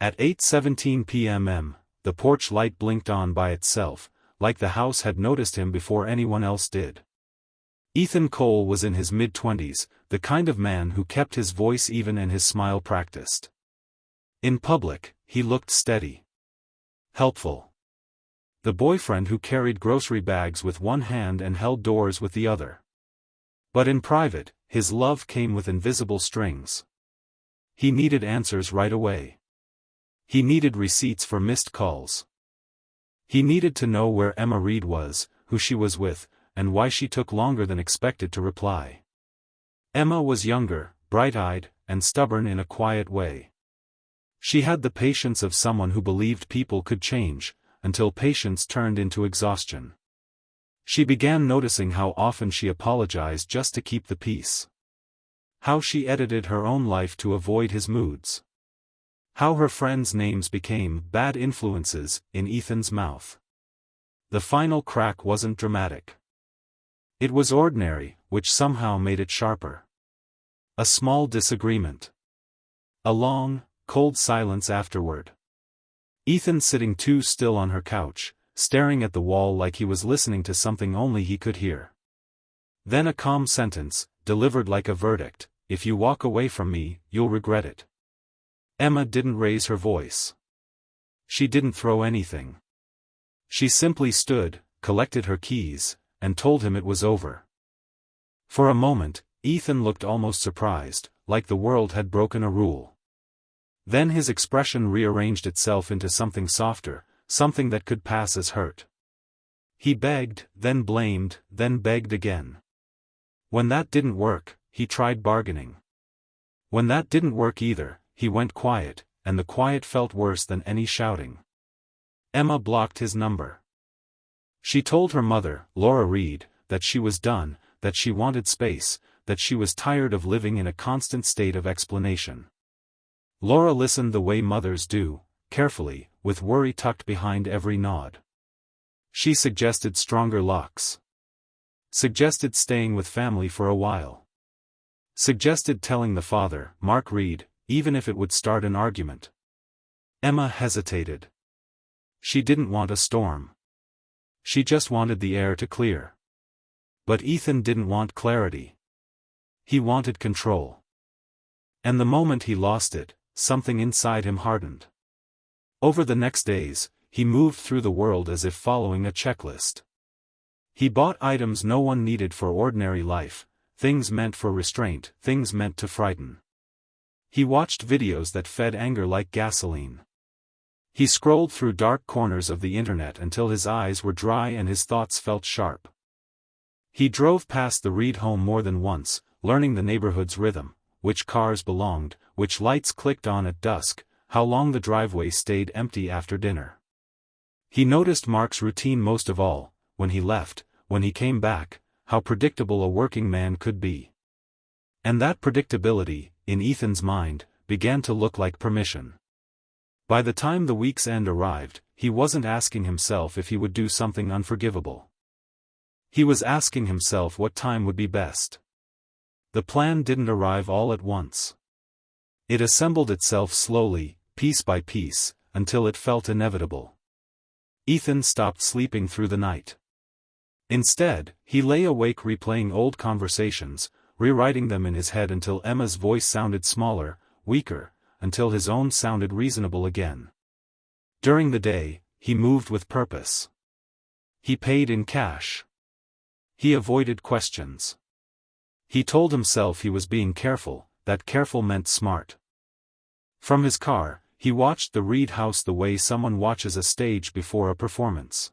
At 8:17 p.m., the porch light blinked on by itself, like the house had noticed him before anyone else did. Ethan Cole was in his mid-20s, the kind of man who kept his voice even and his smile practiced. In public, he looked steady. Helpful. The boyfriend who carried grocery bags with one hand and held doors with the other. But in private, his love came with invisible strings. He needed answers right away. He needed receipts for missed calls. He needed to know where Emma Reed was, who she was with, and why she took longer than expected to reply. Emma was younger, bright-eyed, and stubborn in a quiet way. She had the patience of someone who believed people could change, until patience turned into exhaustion. She began noticing how often she apologized just to keep the peace. How she edited her own life to avoid his moods. How her friends' names became bad influences in Ethan's mouth. The final crack wasn't dramatic. It was ordinary, which somehow made it sharper. A small disagreement. A long, cold silence afterward. Ethan sitting too still on her couch, staring at the wall like he was listening to something only he could hear. Then a calm sentence, delivered like a verdict: "If you walk away from me, you'll regret it." Emma didn't raise her voice. She didn't throw anything. She simply stood, collected her keys, and told him it was over. For a moment, Ethan looked almost surprised, like the world had broken a rule. Then his expression rearranged itself into something softer, something that could pass as hurt. He begged, then blamed, then begged again. When that didn't work, he tried bargaining. When that didn't work either, he went quiet, and the quiet felt worse than any shouting. Emma blocked his number. She told her mother, Laura Reed, that she was done, that she wanted space, that she was tired of living in a constant state of explanation. Laura listened the way mothers do, carefully, with worry tucked behind every nod. She suggested stronger locks. Suggested staying with family for a while. Suggested telling the father, Mark Reed, even if it would start an argument. Emma hesitated. She didn't want a storm. She just wanted the air to clear. But Ethan didn't want clarity. He wanted control. And the moment he lost it, something inside him hardened. Over the next days, he moved through the world as if following a checklist. He bought items no one needed for ordinary life, things meant for restraint, things meant to frighten. He watched videos that fed anger like gasoline. He scrolled through dark corners of the internet until his eyes were dry and his thoughts felt sharp. He drove past the Reed home more than once, learning the neighborhood's rhythm, which cars belonged, which lights clicked on at dusk, how long the driveway stayed empty after dinner. He noticed Mark's routine most of all: when he left, when he came back, how predictable a working man could be. And that predictability, in Ethan's mind, began to look like permission. By the time the week's end arrived, he wasn't asking himself if he would do something unforgivable. He was asking himself what time would be best. The plan didn't arrive all at once. It assembled itself slowly, piece by piece, until it felt inevitable. Ethan stopped sleeping through the night. Instead, he lay awake replaying old conversations, rewriting them in his head until Emma's voice sounded smaller, weaker, until his own sounded reasonable again. During the day, he moved with purpose. He paid in cash. He avoided questions. He told himself he was being careful, that careful meant smart. From his car, he watched the Reed house the way someone watches a stage before a performance.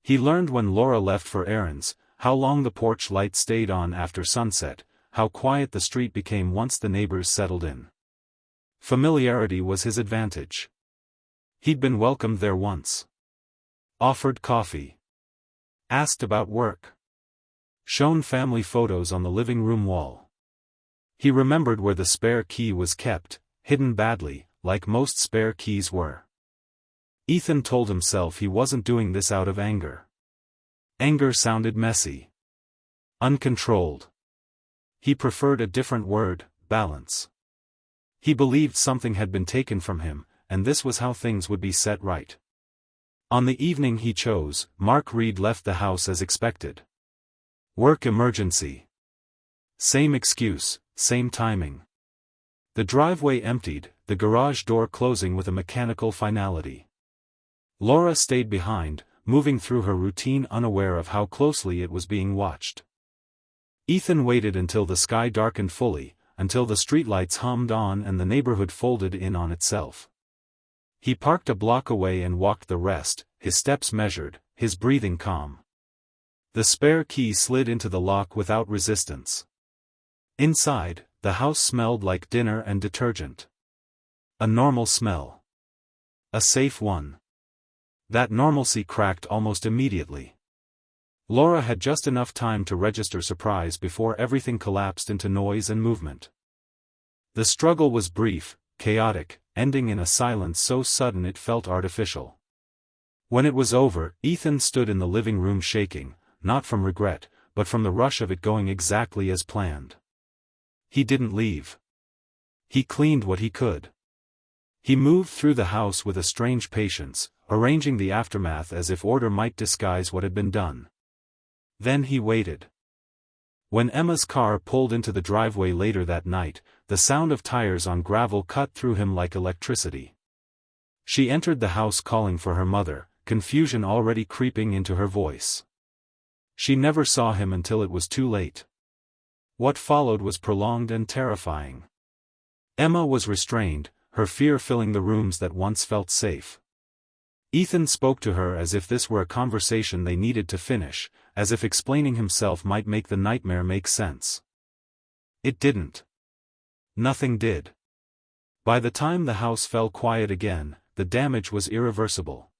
He learned when Laura left for errands, how long the porch light stayed on after sunset, how quiet the street became once the neighbors settled in. Familiarity was his advantage. He'd been welcomed there once. Offered coffee. Asked about work. Shown family photos on the living room wall. He remembered where the spare key was kept, hidden badly, like most spare keys were. Ethan told himself he wasn't doing this out of anger. Anger sounded messy. Uncontrolled. He preferred a different word: balance. He believed something had been taken from him, and this was how things would be set right. On the evening he chose, Mark Reed left the house as expected. Work emergency. Same excuse, same timing. The driveway emptied, the garage door closing with a mechanical finality. Laura stayed behind, moving through her routine unaware of how closely it was being watched. Ethan waited until the sky darkened fully, until the streetlights hummed on and the neighborhood folded in on itself. He parked a block away and walked the rest, his steps measured, his breathing calm. The spare key slid into the lock without resistance. Inside, the house smelled like dinner and detergent. A normal smell. A safe one. That normalcy cracked almost immediately. Laura had just enough time to register surprise before everything collapsed into noise and movement. The struggle was brief, chaotic, ending in a silence so sudden it felt artificial. When it was over, Ethan stood in the living room shaking, not from regret, but from the rush of it going exactly as planned. He didn't leave. He cleaned what he could. He moved through the house with a strange patience, arranging the aftermath as if order might disguise what had been done. Then he waited. When Emma's car pulled into the driveway later that night, the sound of tires on gravel cut through him like electricity. She entered the house calling for her mother, confusion already creeping into her voice. She never saw him until it was too late. What followed was prolonged and terrifying. Emma was restrained, her fear filling the rooms that once felt safe. Ethan spoke to her as if this were a conversation they needed to finish, as if explaining himself might make the nightmare make sense. It didn't. Nothing did. By the time the house fell quiet again, the damage was irreversible.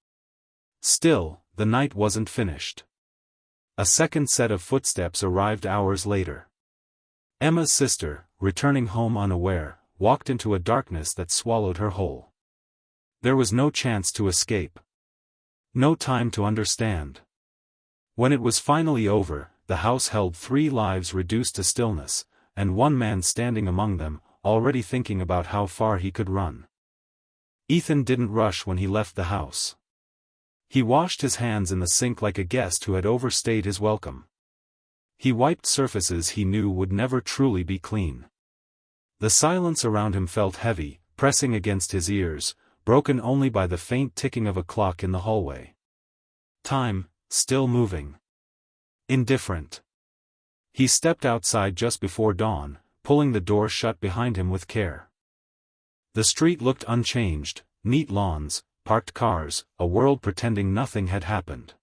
Still, the night wasn't finished. A second set of footsteps arrived hours later. Emma's sister, returning home unaware, walked into a darkness that swallowed her whole. There was no chance to escape. No time to understand. When it was finally over, the house held 3 lives reduced to stillness, and one man standing among them, already thinking about how far he could run. Ethan didn't rush when he left the house. He washed his hands in the sink like a guest who had overstayed his welcome. He wiped surfaces he knew would never truly be clean. The silence around him felt heavy, pressing against his ears, broken only by the faint ticking of a clock in the hallway. Time, still moving. Indifferent. He stepped outside just before dawn, pulling the door shut behind him with care. The street looked unchanged, neat lawns, parked cars, a world pretending nothing had happened.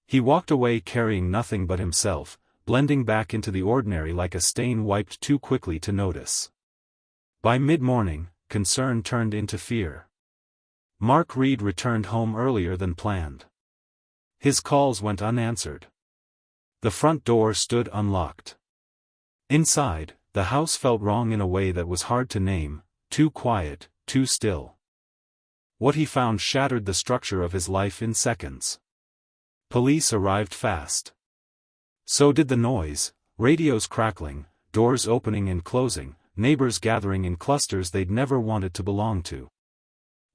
He walked away carrying nothing but himself, blending back into the ordinary like a stain wiped too quickly to notice. By mid-morning, concern turned into fear. Mark Reed returned home earlier than planned. His calls went unanswered. The front door stood unlocked. Inside, the house felt wrong in a way that was hard to name, too quiet, too still. What he found shattered the structure of his life in seconds. Police arrived fast. So did the noise, radios crackling, doors opening and closing, neighbors gathering in clusters they'd never wanted to belong to.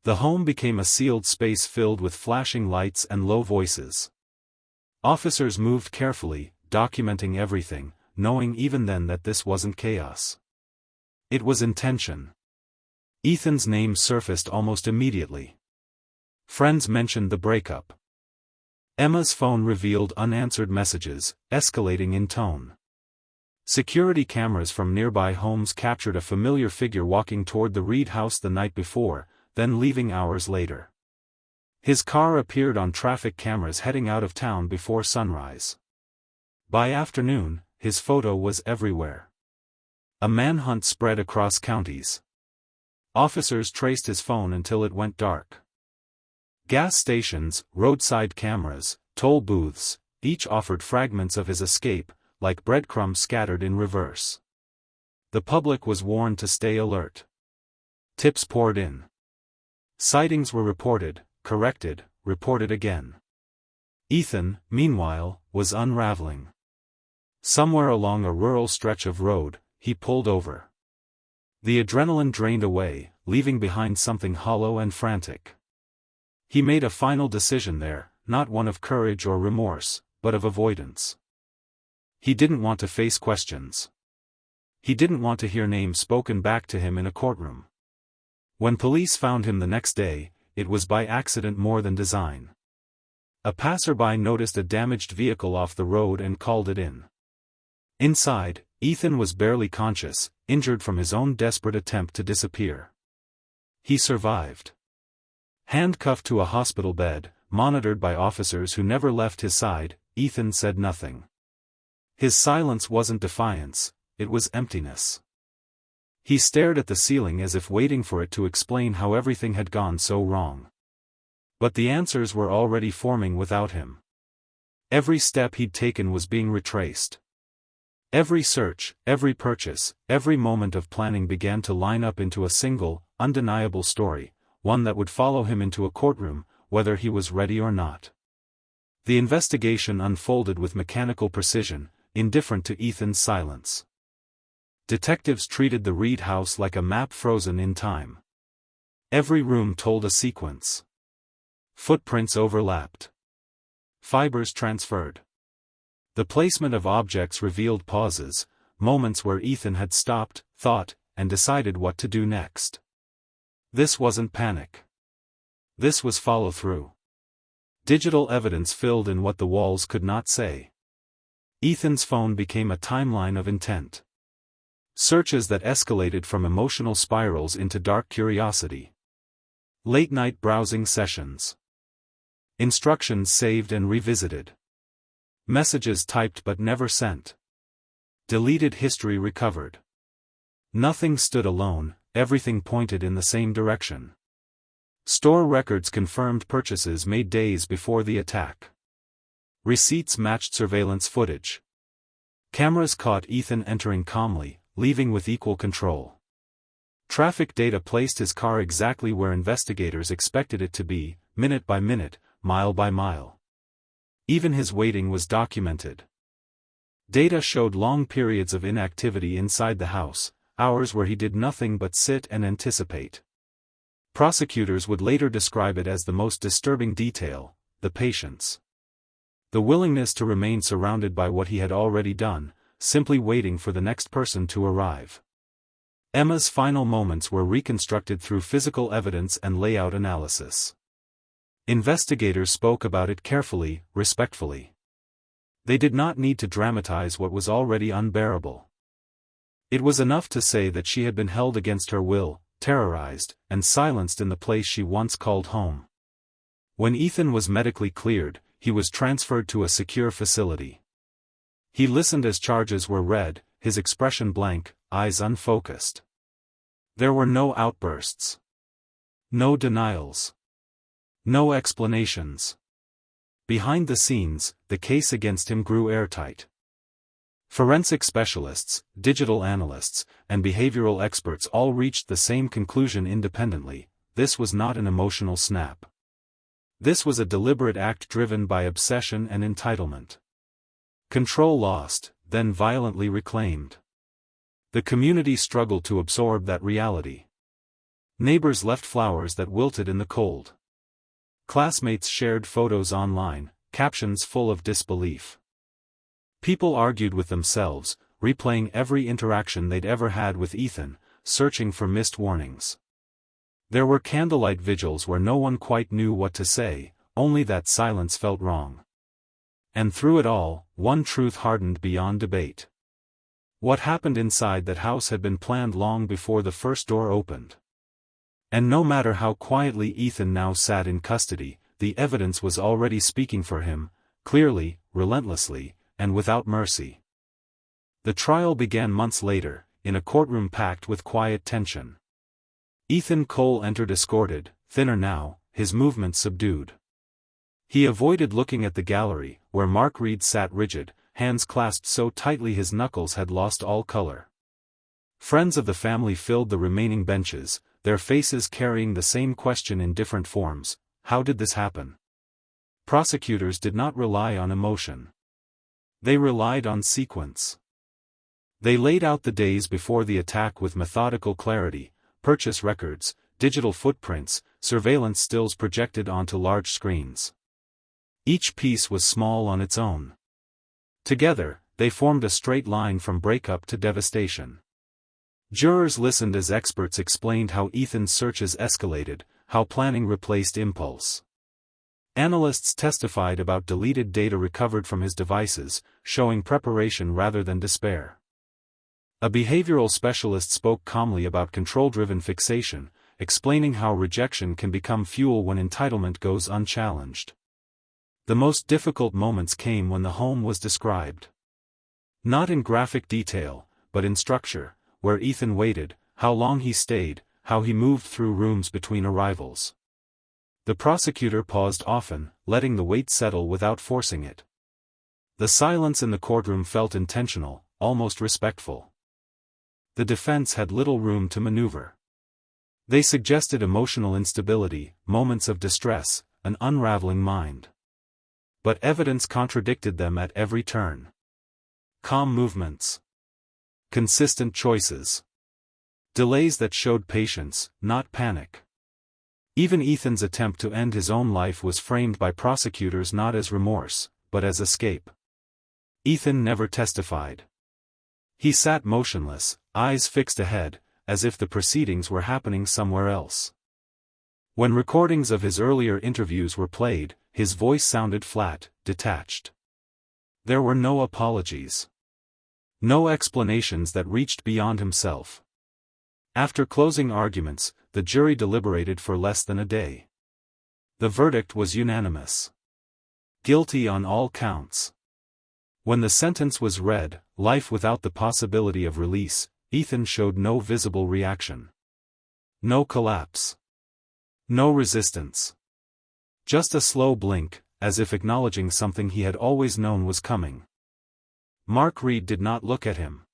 The home became a sealed space filled with flashing lights and low voices. Officers moved carefully, documenting everything, knowing even then that this wasn't chaos. It was intention. Ethan's name surfaced almost immediately. Friends mentioned the breakup. Emma's phone revealed unanswered messages, escalating in tone. Security cameras from nearby homes captured a familiar figure walking toward the Reed house the night before, then leaving hours later. His car appeared on traffic cameras heading out of town before sunrise. By afternoon, his photo was everywhere. A manhunt spread across counties. Officers traced his phone until it went dark. Gas stations, roadside cameras, toll booths, each offered fragments of his escape, like breadcrumbs scattered in reverse. The public was warned to stay alert. Tips poured in. Sightings were reported, corrected, reported again. Ethan, meanwhile, was unraveling. Somewhere along a rural stretch of road, he pulled over. The adrenaline drained away, leaving behind something hollow and frantic. He made a final decision there, not one of courage or remorse, but of avoidance. He didn't want to face questions. He didn't want to hear names spoken back to him in a courtroom. When police found him the next day, it was by accident more than design. A passerby noticed a damaged vehicle off the road and called it in. Inside, Ethan was barely conscious, injured from his own desperate attempt to disappear. He survived. Handcuffed to a hospital bed, monitored by officers who never left his side, Ethan said nothing. His silence wasn't defiance, it was emptiness. He stared at the ceiling as if waiting for it to explain how everything had gone so wrong. But the answers were already forming without him. Every step he'd taken was being retraced. Every search, every purchase, every moment of planning began to line up into a single, undeniable story, one that would follow him into a courtroom, whether he was ready or not. The investigation unfolded with mechanical precision, indifferent to Ethan's silence. Detectives treated the Reed house like a map frozen in time. Every room told a sequence. Footprints overlapped. Fibers transferred. The placement of objects revealed pauses, moments where Ethan had stopped, thought, and decided what to do next. This wasn't panic. This was follow-through. Digital evidence filled in what the walls could not say. Ethan's phone became a timeline of intent. Searches that escalated from emotional spirals into dark curiosity. Late-night browsing sessions. Instructions saved and revisited. Messages typed but never sent. Deleted history recovered. Nothing stood alone, everything pointed in the same direction. Store records confirmed purchases made days before the attack. Receipts matched surveillance footage. Cameras caught Ethan entering calmly, leaving with equal control. Traffic data placed his car exactly where investigators expected it to be, minute by minute, mile by mile. Even his waiting was documented. Data showed long periods of inactivity inside the house, hours where he did nothing but sit and anticipate. Prosecutors would later describe it as the most disturbing detail, the patience. The willingness to remain surrounded by what he had already done, simply waiting for the next person to arrive. Emma's final moments were reconstructed through physical evidence and layout analysis. Investigators spoke about it carefully, respectfully. They did not need to dramatize what was already unbearable. It was enough to say that she had been held against her will, terrorized, and silenced in the place she once called home. When Ethan was medically cleared, he was transferred to a secure facility. He listened as charges were read, his expression blank, eyes unfocused. There were no outbursts. No denials. No explanations. Behind the scenes, the case against him grew airtight. Forensic specialists, digital analysts, and behavioral experts all reached the same conclusion independently: this was not an emotional snap. This was a deliberate act driven by obsession and entitlement. Control lost, then violently reclaimed. The community struggled to absorb that reality. Neighbors left flowers that wilted in the cold. Classmates shared photos online, captions full of disbelief. People argued with themselves, replaying every interaction they'd ever had with Ethan, searching for missed warnings. There were candlelight vigils where no one quite knew what to say, only that silence felt wrong. And through it all, one truth hardened beyond debate. What happened inside that house had been planned long before the first door opened. And no matter how quietly Ethan now sat in custody, the evidence was already speaking for him, clearly, relentlessly, and without mercy. The trial began months later, in a courtroom packed with quiet tension. Ethan Cole entered escorted, thinner now, his movements subdued. He avoided looking at the gallery, where Mark Reed sat rigid, hands clasped so tightly his knuckles had lost all color. Friends of the family filled the remaining benches, their faces carrying the same question in different forms: how did this happen? Prosecutors did not rely on emotion. They relied on sequence. They laid out the days before the attack with methodical clarity, purchase records, digital footprints, surveillance stills projected onto large screens. Each piece was small on its own. Together, they formed a straight line from breakup to devastation. Jurors listened as experts explained how Ethan's searches escalated, how planning replaced impulse. Analysts testified about deleted data recovered from his devices, showing preparation rather than despair. A behavioral specialist spoke calmly about control-driven fixation, explaining how rejection can become fuel when entitlement goes unchallenged. The most difficult moments came when the home was described. Not in graphic detail, but in structure, where Ethan waited, how long he stayed, how he moved through rooms between arrivals. The prosecutor paused often, letting the wait settle without forcing it. The silence in the courtroom felt intentional, almost respectful. The defense had little room to maneuver. They suggested emotional instability, moments of distress, an unraveling mind. But evidence contradicted them at every turn. Calm movements. Consistent choices. Delays that showed patience, not panic. Even Ethan's attempt to end his own life was framed by prosecutors not as remorse, but as escape. Ethan never testified. He sat motionless, eyes fixed ahead, as if the proceedings were happening somewhere else. When recordings of his earlier interviews were played, his voice sounded flat, detached. There were no apologies. No explanations that reached beyond himself. After closing arguments, the jury deliberated for less than a day. The verdict was unanimous. Guilty on all counts. When the sentence was read, life without the possibility of release, Ethan showed no visible reaction. No collapse. No resistance. Just a slow blink, as if acknowledging something he had always known was coming. Mark Reed did not look at him.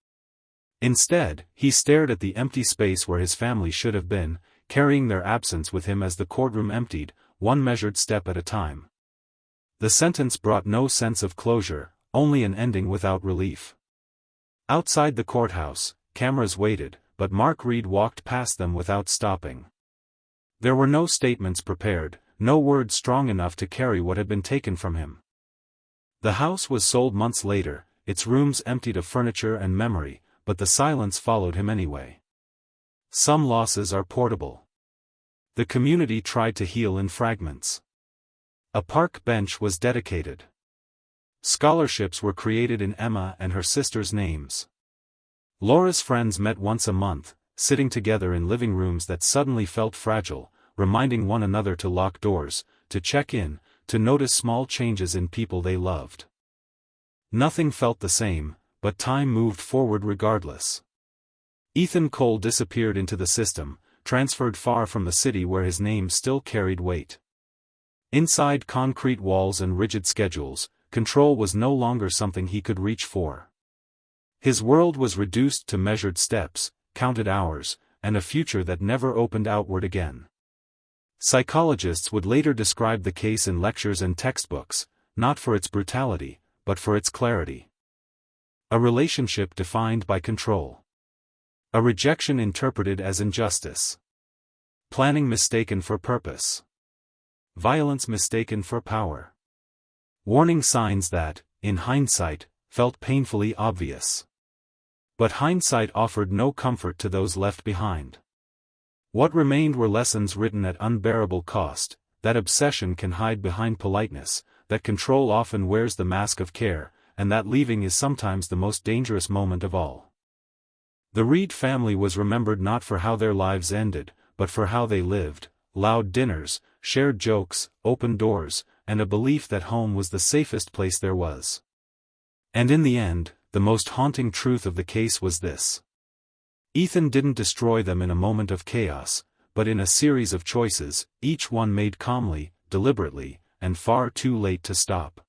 Instead, he stared at the empty space where his family should have been, carrying their absence with him as the courtroom emptied, one measured step at a time. The sentence brought no sense of closure, only an ending without relief. Outside the courthouse, cameras waited, but Mark Reed walked past them without stopping. There were no statements prepared, no words strong enough to carry what had been taken from him. The house was sold months later, its rooms emptied of furniture and memory, but the silence followed him anyway. Some losses are portable. The community tried to heal in fragments. A park bench was dedicated. Scholarships were created in Emma and her sister's names. Laura's friends met once a month, sitting together in living rooms that suddenly felt fragile, reminding one another to lock doors, to check in, to notice small changes in people they loved. Nothing felt the same, but time moved forward regardless. Ethan Cole disappeared into the system, transferred far from the city where his name still carried weight. Inside concrete walls and rigid schedules, control was no longer something he could reach for. His world was reduced to measured steps, counted hours, and a future that never opened outward again. Psychologists would later describe the case in lectures and textbooks, not for its brutality, but for its clarity. A relationship defined by control. A rejection interpreted as injustice. Planning mistaken for purpose. Violence mistaken for power. Warning signs that, in hindsight, felt painfully obvious. But hindsight offered no comfort to those left behind. What remained were lessons written at unbearable cost, that obsession can hide behind politeness, that control often wears the mask of care, and that leaving is sometimes the most dangerous moment of all. The Reed family was remembered not for how their lives ended, but for how they lived: loud dinners, shared jokes, open doors, and a belief that home was the safest place there was. And in the end, the most haunting truth of the case was this. Ethan didn't destroy them in a moment of chaos, but in a series of choices, each one made calmly, deliberately, and far too late to stop.